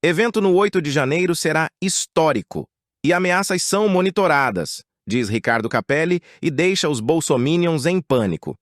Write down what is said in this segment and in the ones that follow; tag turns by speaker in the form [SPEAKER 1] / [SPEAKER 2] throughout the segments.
[SPEAKER 1] Evento no 8 de janeiro será histórico e ameaças são monitoradas, diz Ricardo Capelli e deixa os bolsominions em pânico.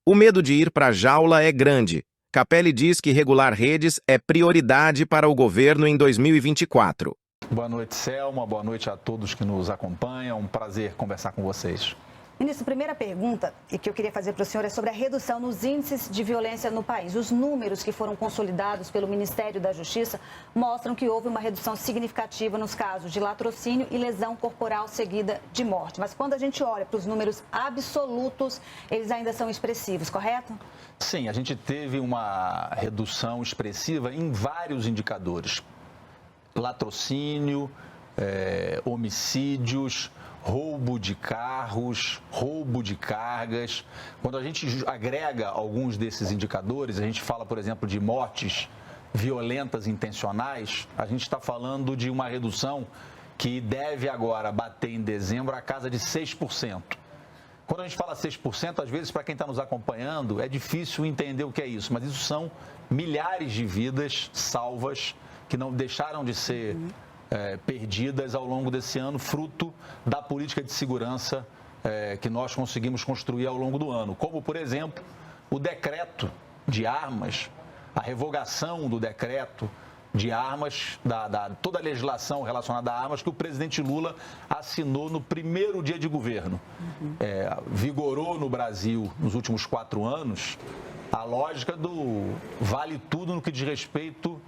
[SPEAKER 1] O medo de ir para a jaula é grande. Capelli diz que regular redes é prioridade para o governo em 2024.
[SPEAKER 2] Boa noite, Selma. Boa noite a todos que nos acompanham. Um prazer conversar com vocês.
[SPEAKER 3] Ministro, primeira pergunta que eu queria fazer para o senhor é sobre a redução nos índices de violência no país. Os números que foram consolidados pelo Ministério da Justiça mostram que houve uma redução significativa nos casos de latrocínio e lesão corporal seguida de morte. Mas quando a gente olha para os números absolutos, eles ainda são expressivos, correto?
[SPEAKER 2] Sim, a gente teve uma redução expressiva em vários indicadores. Latrocínio, homicídios, roubo de carros, roubo de cargas. Quando a gente agrega alguns desses indicadores, a gente fala, por exemplo, de mortes violentas intencionais, a gente está falando de uma redução que deve agora bater em dezembro a casa de 6%. Quando a gente fala 6%, às vezes, para quem está nos acompanhando, é difícil entender o que é isso, mas isso são milhares de vidas salvas que não deixaram de ser perdidas ao longo desse ano, fruto da política de segurança que nós conseguimos construir ao longo do ano. Como, por exemplo, o decreto de armas, a revogação do decreto de armas, toda a legislação relacionada a armas que o presidente Lula assinou no primeiro dia de governo. Vigorou no Brasil, nos últimos 4 anos, a lógica do vale tudo no que diz respeito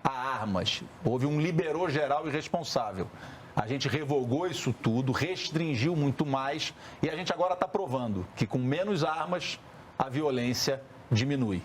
[SPEAKER 2] a armas. Houve um liberou geral e responsável. A gente revogou isso tudo, restringiu muito mais e a gente agora está provando que com menos armas a violência diminui.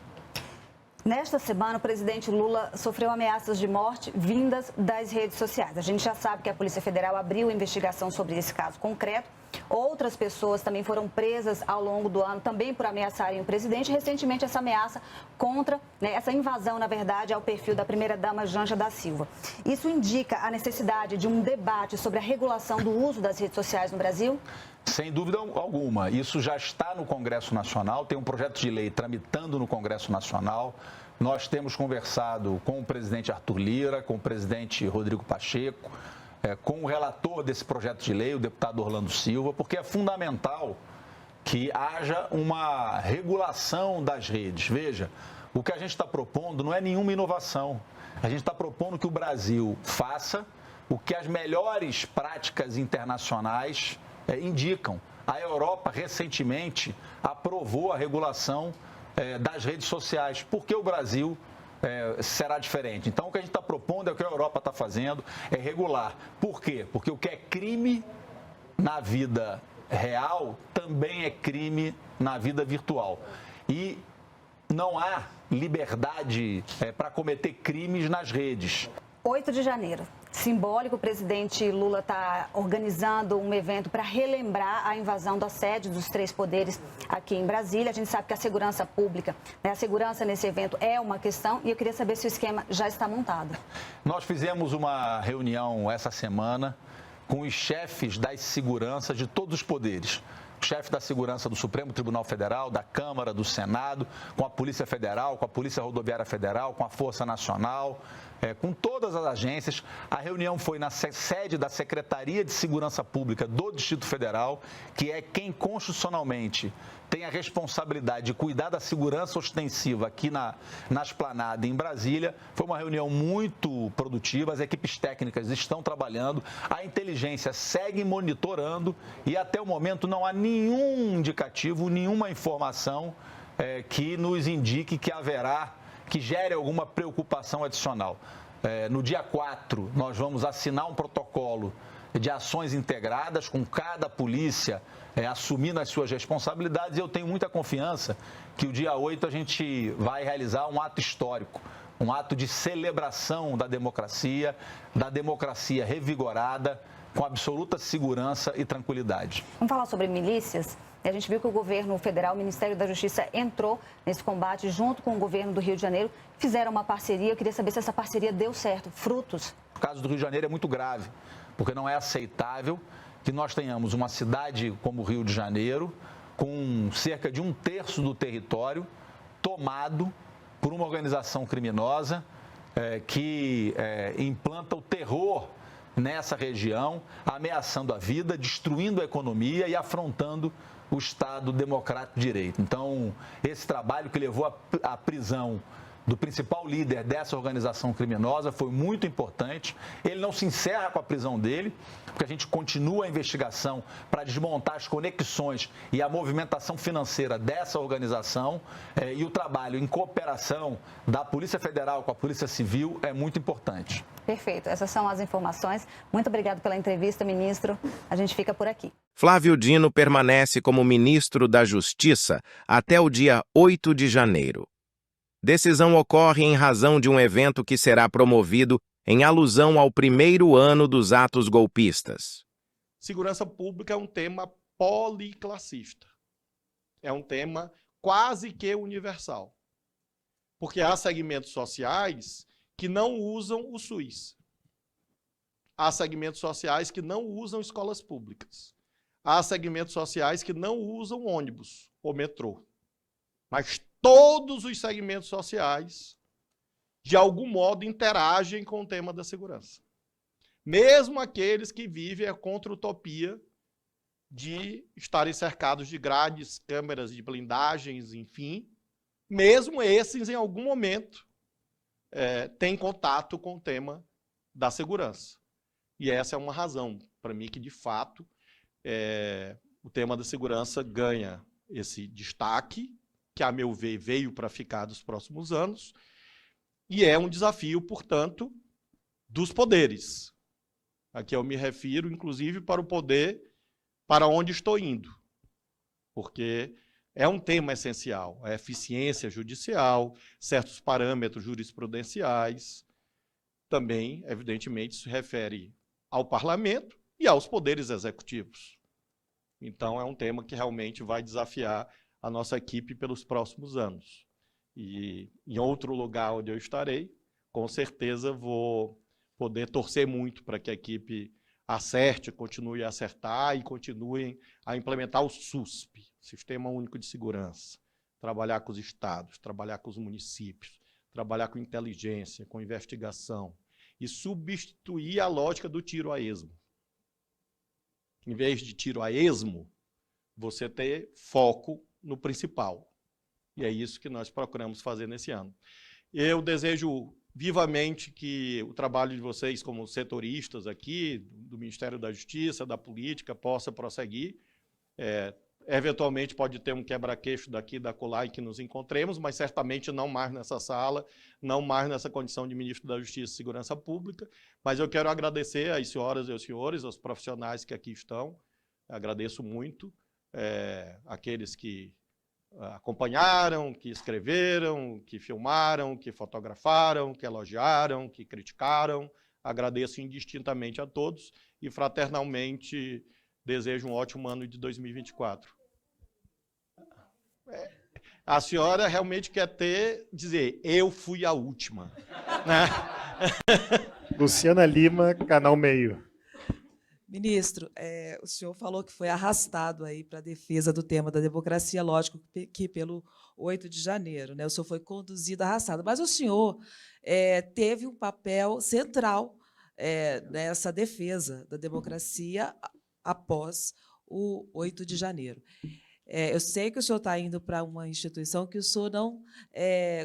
[SPEAKER 3] Nesta semana, o presidente Lula sofreu ameaças de morte vindas das redes sociais. A gente já sabe que a Polícia Federal abriu investigação sobre esse caso concreto. Outras pessoas também foram presas ao longo do ano, também por ameaçarem o presidente. Recentemente, essa ameaça contra, essa invasão, na verdade, ao perfil da primeira-dama Janja da Silva. Isso indica a necessidade de um debate sobre a regulação do uso das redes sociais no Brasil?
[SPEAKER 2] Sem dúvida alguma. Isso já está no Congresso Nacional, tem um projeto de lei tramitando no Congresso Nacional. Nós temos conversado com o presidente Arthur Lira, com o presidente Rodrigo Pacheco, com o relator desse projeto de lei, o deputado Orlando Silva, porque é fundamental que haja uma regulação das redes. Veja, o que a gente está propondo não é nenhuma inovação. A gente está propondo que o Brasil faça o que as melhores práticas internacionais indicam. A Europa, recentemente, aprovou a regulação das redes sociais. Por que o Brasil será diferente? Então, o que a gente está propondo é o que a Europa está fazendo, é regular. Por quê? Porque o que é crime na vida real também é crime na vida virtual. E não há liberdade para cometer crimes nas redes.
[SPEAKER 3] 8 de janeiro. Simbólico, o presidente Lula está organizando um evento para relembrar a invasão da sede dos 3 poderes aqui em Brasília. A gente sabe que a segurança pública, a segurança nesse evento é uma questão e eu queria saber se o esquema já está montado.
[SPEAKER 2] Nós fizemos uma reunião essa semana com os chefes das seguranças de todos os poderes. O chefe da segurança do Supremo Tribunal Federal, da Câmara, do Senado, com a Polícia Federal, com a Polícia Rodoviária Federal, com a Força Nacional, com todas as agências. A reunião foi na sede da Secretaria de Segurança Pública do Distrito Federal, que é quem constitucionalmente tem a responsabilidade de cuidar da segurança ostensiva aqui na Esplanada em Brasília. Foi uma reunião muito produtiva, as equipes técnicas estão trabalhando, a inteligência segue monitorando e até o momento não há nenhum indicativo, nenhuma informação que nos indique que haverá, que gere alguma preocupação adicional. No dia 4, nós vamos assinar um protocolo de ações integradas, com cada polícia assumindo as suas responsabilidades. E eu tenho muita confiança que o dia 8 a gente vai realizar um ato histórico, um ato de celebração da democracia revigorada, com absoluta segurança e tranquilidade.
[SPEAKER 3] Vamos falar sobre milícias? A gente viu que o governo federal, o Ministério da Justiça, entrou nesse combate junto com o governo do Rio de Janeiro, fizeram uma parceria. Eu queria saber se essa parceria deu certo, frutos.
[SPEAKER 2] O caso do Rio de Janeiro é muito grave, porque não é aceitável que nós tenhamos uma cidade como o Rio de Janeiro, com cerca de 1/3 do território tomado por uma organização criminosa que implanta o terror nessa região, ameaçando a vida, destruindo a economia e afrontando o Estado democrático de direito. Então, esse trabalho que levou à prisão do principal líder dessa organização criminosa foi muito importante. Ele não se encerra com a prisão dele, porque a gente continua a investigação para desmontar as conexões e a movimentação financeira dessa organização, e o trabalho em cooperação da Polícia Federal com a Polícia Civil é muito importante.
[SPEAKER 3] Perfeito, essas são as informações. Muito obrigado pela entrevista, ministro. A gente fica por aqui.
[SPEAKER 1] Flávio Dino permanece como ministro da Justiça até o dia 8 de janeiro. Decisão ocorre em razão de um evento que será promovido em alusão ao primeiro ano dos atos golpistas.
[SPEAKER 4] Segurança pública é um tema policlassista. É um tema quase que universal. Porque há segmentos sociais que não usam o SUS. Há segmentos sociais que não usam escolas públicas. Há segmentos sociais que não usam ônibus ou metrô. Mas todos os segmentos sociais, de algum modo, interagem com o tema da segurança. Mesmo aqueles que vivem a contra-utopia de estarem cercados de grades, câmeras de blindagens, enfim, mesmo esses, em algum momento, têm contato com o tema da segurança. E essa é uma razão, para mim, que, de fato, o tema da segurança ganha esse destaque, que, a meu ver, veio para ficar nos próximos anos, e é um desafio, portanto, dos poderes. Aqui eu me refiro, inclusive, para o poder para onde estou indo, porque é um tema essencial, a eficiência judicial, certos parâmetros jurisprudenciais, também, evidentemente, se refere ao parlamento e aos poderes executivos. Então, é um tema que realmente vai desafiar a nossa equipe pelos próximos anos. E em outro lugar onde eu estarei, com certeza vou poder torcer muito para que a equipe acerte, continue a acertar e continue a implementar o SUSP, Sistema Único de Segurança, trabalhar com os estados, trabalhar com os municípios, trabalhar com inteligência, com investigação e substituir a lógica do tiro a esmo. Em vez de tiro a esmo, você ter foco no principal. E é isso que nós procuramos fazer nesse ano. Eu desejo vivamente que o trabalho de vocês como setoristas aqui, do Ministério da Justiça, da política, possa prosseguir. Eventualmente pode ter um quebra-queixo daqui da acolá em que nos encontremos, mas certamente não mais nessa sala, não mais nessa condição de ministro da Justiça e Segurança Pública. Mas eu quero agradecer às senhoras e aos senhores, aos profissionais que aqui estão. Agradeço muito. Aqueles que acompanharam, que escreveram, que filmaram, que fotografaram, que elogiaram, que criticaram. Agradeço indistintamente a todos e fraternalmente desejo um ótimo ano de 2024. A senhora realmente quer dizer, eu fui a última. Né?
[SPEAKER 5] Luciana Lima, Canal Meio.
[SPEAKER 6] Ministro, o senhor falou que foi arrastado aí para a defesa do tema da democracia, lógico que pelo 8 de janeiro, né? O senhor foi conduzido, arrastado, mas o senhor teve um papel central nessa defesa da democracia após o 8 de janeiro. Eu sei que o senhor está indo para uma instituição que o senhor não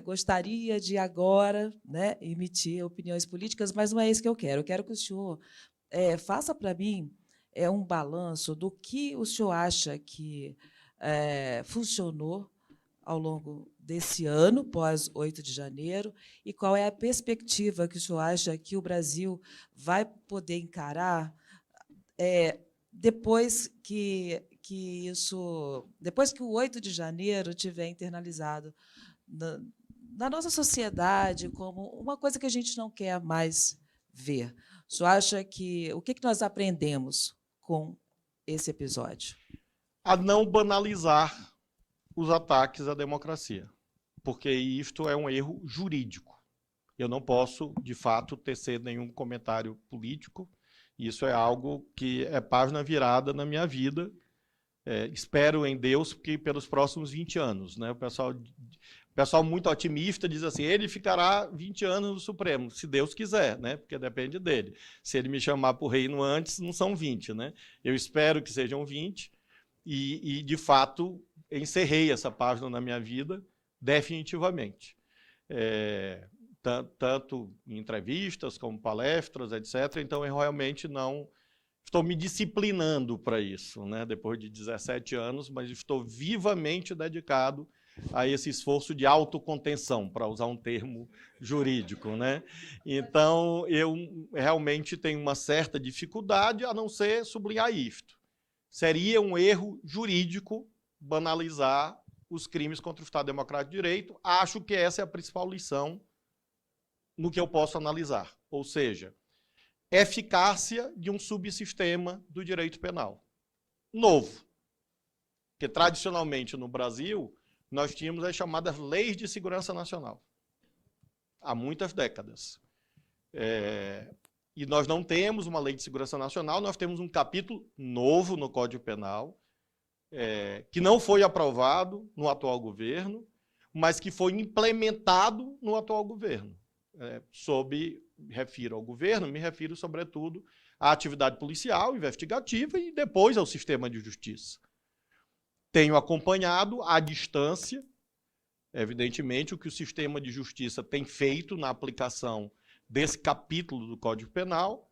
[SPEAKER 6] gostaria de agora, né, emitir opiniões políticas, mas não é isso que eu quero. Eu quero que o senhor faça para mim um balanço do que o senhor acha que funcionou ao longo desse ano, pós 8 de janeiro, e qual é a perspectiva que o senhor acha que o Brasil vai poder encarar depois que o 8 de janeiro tiver internalizado na nossa sociedade como uma coisa que a gente não quer mais ver. O senhor acha que... O que nós aprendemos com esse episódio?
[SPEAKER 4] A não banalizar os ataques à democracia, porque isto é um erro jurídico. Eu não posso, de fato, tecer nenhum comentário político. Isso é algo que é página virada na minha vida. Espero em Deus que pelos próximos 20 anos. Né? O pessoal pessoal muito otimista diz assim, ele ficará 20 anos no Supremo, se Deus quiser, né? Porque depende dele. Se ele me chamar para o reino antes, não são 20, né? Eu espero que sejam 20 e de fato, encerrei essa página na minha vida definitivamente. Tanto em entrevistas como palestras, etc. Então, eu realmente não estou me disciplinando para isso, né? Depois de 17 anos, mas estou vivamente dedicado a esse esforço de autocontenção, para usar um termo jurídico, né? Então, eu realmente tenho uma certa dificuldade, a não ser sublinhar isto. Seria um erro jurídico banalizar os crimes contra o Estado Democrático de Direito. Acho que essa é a principal lição no que eu posso analisar. Ou seja, eficácia de um subsistema do direito penal. Novo. Porque, tradicionalmente, no Brasil, nós tínhamos as chamadas leis de segurança nacional. Há muitas décadas. E nós não temos uma lei de segurança nacional, nós temos um capítulo novo no Código Penal, que não foi aprovado no atual governo, mas que foi implementado no atual governo. Me refiro ao governo, me refiro, sobretudo, à atividade policial, investigativa e depois ao sistema de justiça. Tenho acompanhado à distância, evidentemente, o que o sistema de justiça tem feito na aplicação desse capítulo do Código Penal,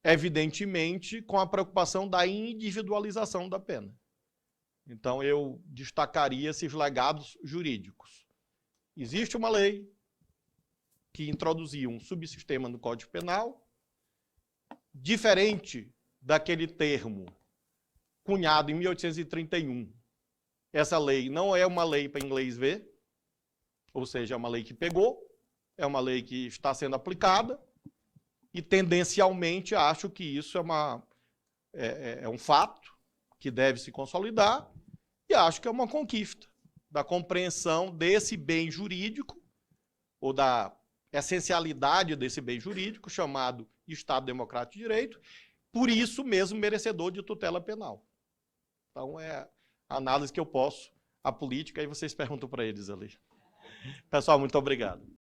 [SPEAKER 4] evidentemente com a preocupação da individualização da pena. Então, eu destacaria esses legados jurídicos. Existe uma lei que introduziu um subsistema no Código Penal, diferente daquele termo cunhado em 1831. Essa lei não é uma lei para inglês ver, ou seja, é uma lei que pegou, é uma lei que está sendo aplicada, e tendencialmente acho que isso é um fato que deve se consolidar, e acho que é uma conquista da compreensão desse bem jurídico, ou da essencialidade desse bem jurídico, chamado Estado Democrático de Direito, por isso mesmo merecedor de tutela penal. Então, é a análise que eu posso, a política, aí vocês perguntam para eles ali. Pessoal, muito obrigado.